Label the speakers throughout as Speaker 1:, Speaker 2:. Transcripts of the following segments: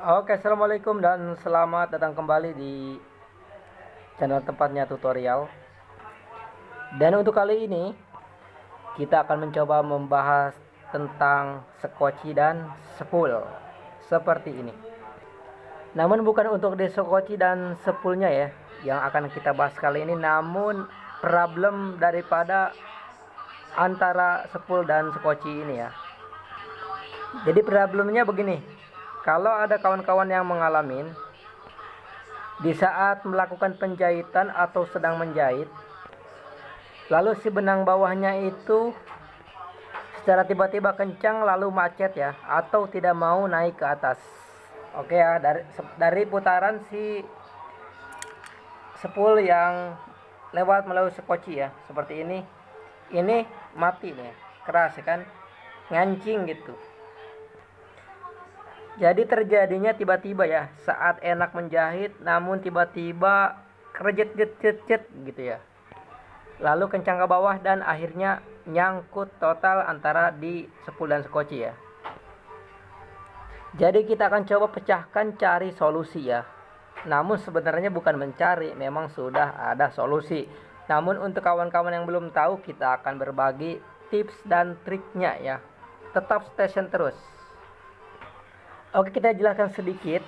Speaker 1: Oke, assalamualaikum dan selamat datang kembali di channel tempatnya tutorial. Dan untuk kali ini kita akan mencoba membahas tentang sekoci dan sepul seperti ini. Namun bukan untuk di sekoci dan sepulnya ya yang akan kita bahas kali ini, namun problem daripada antara sepul dan sekoci ini ya. Jadi problemnya begini, kalau ada kawan-kawan yang mengalami di saat melakukan penjahitan atau sedang menjahit, lalu si benang bawahnya itu secara tiba-tiba kencang lalu macet ya, atau tidak mau naik ke atas. Oke ya, dari putaran si sepul yang lewat melalui sekoci ya, seperti ini mati nih, keras ya kan, ngancing gitu. Jadi terjadinya tiba-tiba ya, saat enak menjahit namun tiba-tiba kerejet jet gitu ya. Lalu kencang ke bawah dan akhirnya nyangkut total antara di sepul dan sekoci ya. Jadi kita akan coba pecahkan, cari solusi ya. Namun sebenarnya bukan mencari, memang sudah ada solusi. Namun untuk kawan-kawan yang belum tahu, kita akan berbagi tips dan triknya ya. Tetap stay tune terus. Oke, kita jelaskan sedikit.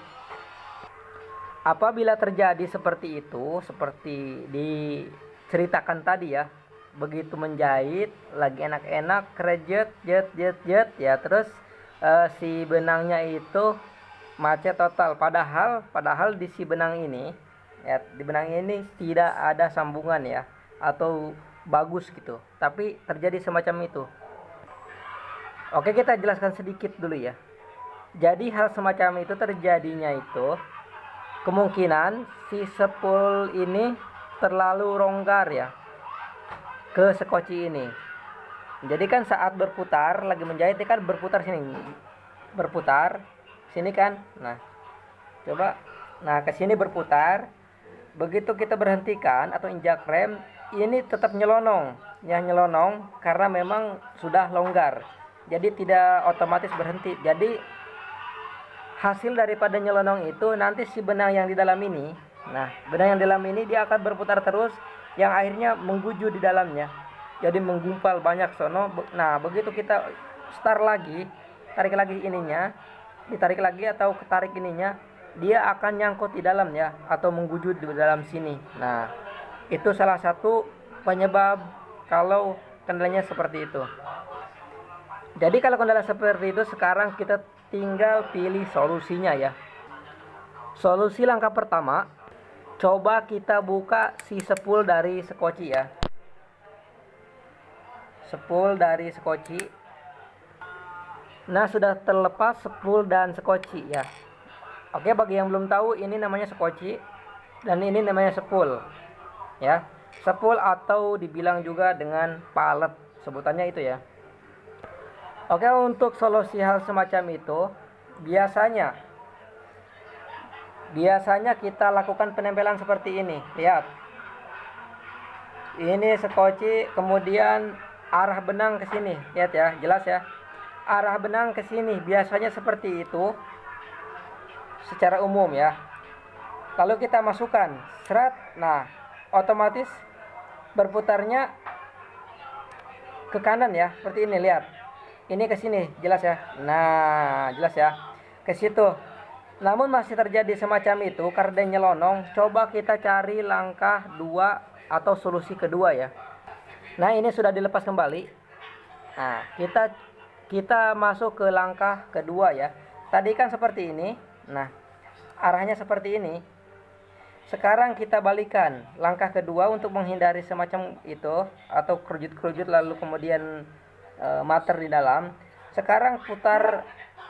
Speaker 1: Apabila terjadi seperti itu, seperti diceritakan tadi ya, begitu menjahit lagi enak-enak kerejet jet ya, terus si benangnya itu macet total, padahal di si benang ini ya, di benang ini tidak ada sambungan ya, atau bagus gitu, tapi terjadi semacam itu. Oke, kita jelaskan sedikit dulu ya. Jadi hal semacam itu terjadinya itu kemungkinan si sepul ini terlalu longgar ya ke sekoci ini. Jadi kan saat berputar lagi menjahit kan berputar sini kan. Nah, coba ke sini berputar. Begitu kita berhentikan atau injak rem, ini tetap nyelonong. Ya nyelonong karena memang sudah longgar. Jadi tidak otomatis berhenti. Jadi hasil daripada nyelonong itu nanti si benang yang di dalam ini, benang yang di dalam ini dia akan berputar terus, yang akhirnya mengguju di dalamnya, jadi menggumpal banyak sono. Nah, begitu kita start lagi, tarik lagi ininya, ditarik lagi atau ketarik ininya, dia akan nyangkut di dalamnya atau mengguju di dalam sini. Nah, itu salah satu penyebab kalau kendalanya seperti itu. Jadi kalau kendala seperti itu, sekarang kita tinggal pilih solusinya ya. Solusi langkah pertama, coba kita buka si sepul dari sekoci ya. Sepul dari sekoci. Nah, sudah terlepas sepul dan sekoci ya. Oke, bagi yang belum tahu, ini namanya sekoci dan ini namanya sepul ya. Sepul atau dibilang juga dengan palet, sebutannya itu ya. Oke, untuk solusi hal semacam itu biasanya kita lakukan penempelan seperti ini. Lihat, ini sekoci, kemudian arah benang ke sini. Lihat ya, jelas ya, arah benang ke sini biasanya seperti itu secara umum ya. Lalu kita masukkan serat, nah otomatis berputarnya ke kanan ya, seperti ini. Lihat, ini ke sini, jelas ya. Nah, jelas ya, ke situ. Namun masih terjadi semacam itu karena nyelonong. Coba kita cari langkah 2 atau solusi kedua ya. Nah, ini sudah dilepas kembali. Nah, kita masuk ke langkah kedua ya. Tadi kan seperti ini. Nah, arahnya seperti ini. Sekarang kita balikan langkah kedua untuk menghindari semacam itu atau kerujut-kerujut lalu kemudian mater di dalam. Sekarang putar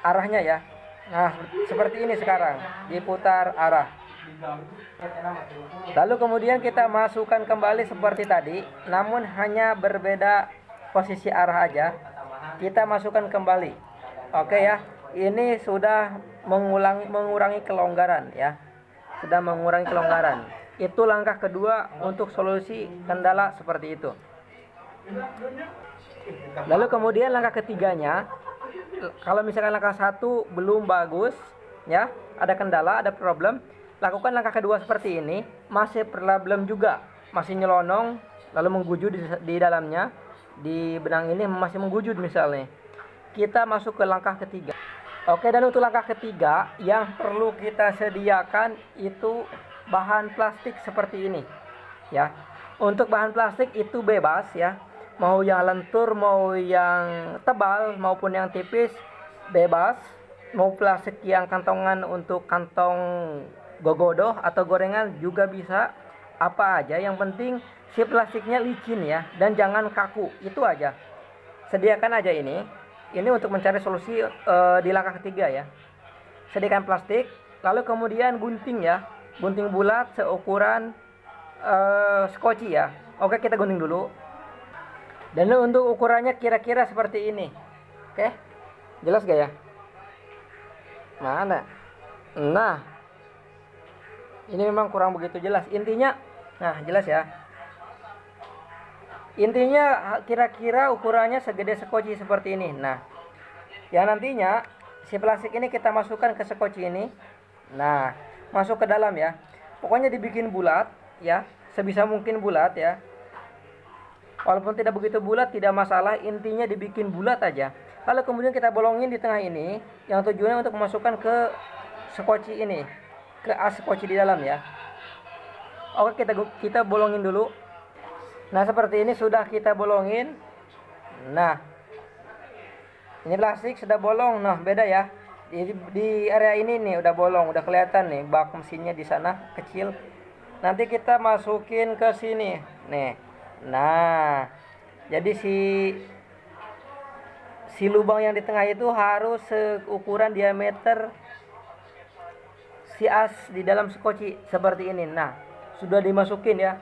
Speaker 1: arahnya ya. Nah, seperti ini sekarang, diputar arah. Lalu kemudian kita masukkan kembali seperti tadi, namun hanya berbeda posisi arah aja. Kita masukkan kembali. Oke ya. Ini sudah mengurangi kelonggaran ya. Sudah mengurangi kelonggaran. Itu langkah kedua untuk solusi kendala seperti itu. Lalu kemudian langkah ketiganya, kalau misalkan langkah 1 belum bagus, ya, ada kendala, ada problem, lakukan langkah kedua seperti ini, masih problem juga, masih nyelonong, lalu menggujud di dalamnya, di benang ini masih menggujud misalnya. Kita masuk ke langkah ketiga. Oke, dan untuk langkah ketiga yang perlu kita sediakan itu bahan plastik seperti ini, ya. Untuk bahan plastik itu bebas ya, mau yang lentur, mau yang tebal, maupun yang tipis, bebas. Mau plastik yang kantongan untuk kantong gogodoh atau gorengan juga bisa, apa aja, yang penting si plastiknya licin ya, dan jangan kaku, itu aja. Sediakan aja ini untuk mencari solusi di langkah ketiga ya. Sediakan plastik, lalu kemudian gunting ya, gunting bulat seukuran skoci ya. Oke, kita gunting dulu. Dan untuk ukurannya kira-kira seperti ini. Oke, jelas gak ya? Mana? Nah, ini memang kurang begitu jelas. Intinya, nah jelas ya. Intinya kira-kira ukurannya segede skoci seperti ini. Nah, yang nantinya si plastik ini kita masukkan ke skoci ini. Nah, masuk ke dalam ya. Pokoknya dibikin bulat ya, sebisa mungkin bulat ya. Walaupun tidak begitu bulat tidak masalah, intinya dibikin bulat aja. Lalu kemudian kita bolongin di tengah ini, yang tujuannya untuk memasukkan ke skoci ini, ke as skoci di dalam ya. Oke, kita bolongin dulu. Nah, seperti ini sudah kita bolongin. Nah, ini plastik sudah bolong. Nah, beda ya. Di area ini nih udah bolong, udah kelihatan nih bak mesinnya di sana kecil. Nanti kita masukin ke sini. Nih. Nah, jadi si lubang yang di tengah itu harus seukuran diameter si as di dalam skoci seperti ini. Nah, sudah dimasukin ya.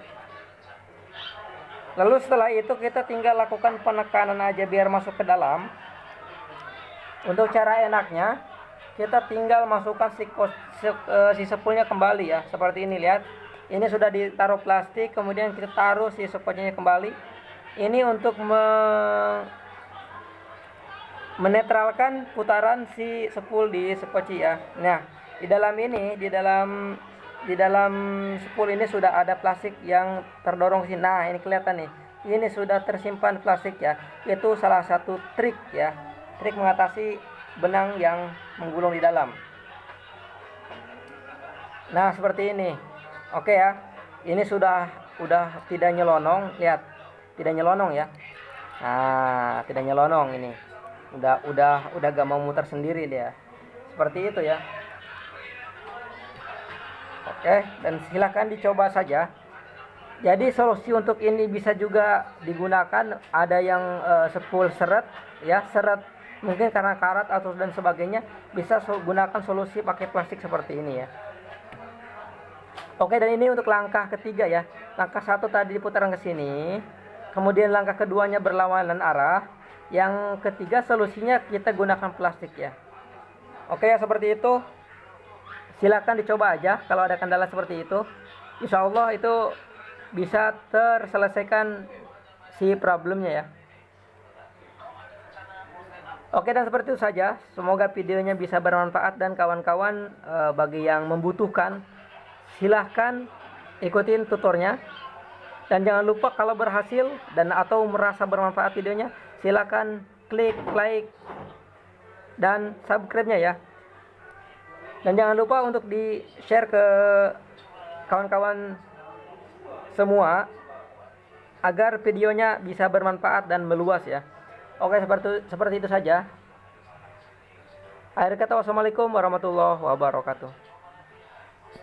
Speaker 1: Lalu setelah itu kita tinggal lakukan penekanan aja biar masuk ke dalam. Untuk cara enaknya, kita tinggal masukkan si sepulnya kembali ya, seperti ini, lihat. Ini sudah ditaruh plastik, kemudian kita taruh si skocinya kembali. Ini untuk menetralkan putaran si sepul di skoci ya. Nah, di dalam ini, di dalam sepul ini sudah ada plastik yang terdorong sini. Nah, ini kelihatan nih. Ini sudah tersimpan plastik ya. Itu salah satu trik ya. Trik mengatasi benang yang menggulung di dalam. Nah, seperti ini. Oke ya. Ini sudah tidak nyelonong, lihat. Tidak nyelonong ya. Nah, tidak nyelonong ini. Udah gak mau muter sendiri dia. Seperti itu ya. Oke, dan silahkan dicoba saja. Jadi solusi untuk ini bisa juga digunakan, ada yang sepul seret ya, seret mungkin karena karat atau dan sebagainya, bisa gunakan solusi pakai plastik seperti ini ya. Oke, dan ini untuk langkah ketiga ya. Langkah satu tadi diputaran ke sini, kemudian langkah keduanya berlawanan arah. Yang ketiga solusinya kita gunakan plastik ya. Oke ya, seperti itu. Silakan dicoba aja kalau ada kendala seperti itu. Insya Allah itu bisa terselesaikan si problemnya ya. Oke, dan seperti itu saja. Semoga videonya bisa bermanfaat, dan kawan-kawan bagi yang membutuhkan silahkan ikutin tutornya. Dan jangan lupa kalau berhasil dan atau merasa bermanfaat videonya, silakan klik like dan subscribe-nya ya. Dan jangan lupa untuk di-share ke kawan-kawan semua agar videonya bisa bermanfaat dan meluas ya. Oke, seperti itu saja. Akhir kata, wassalamualaikum warahmatullahi wabarakatuh.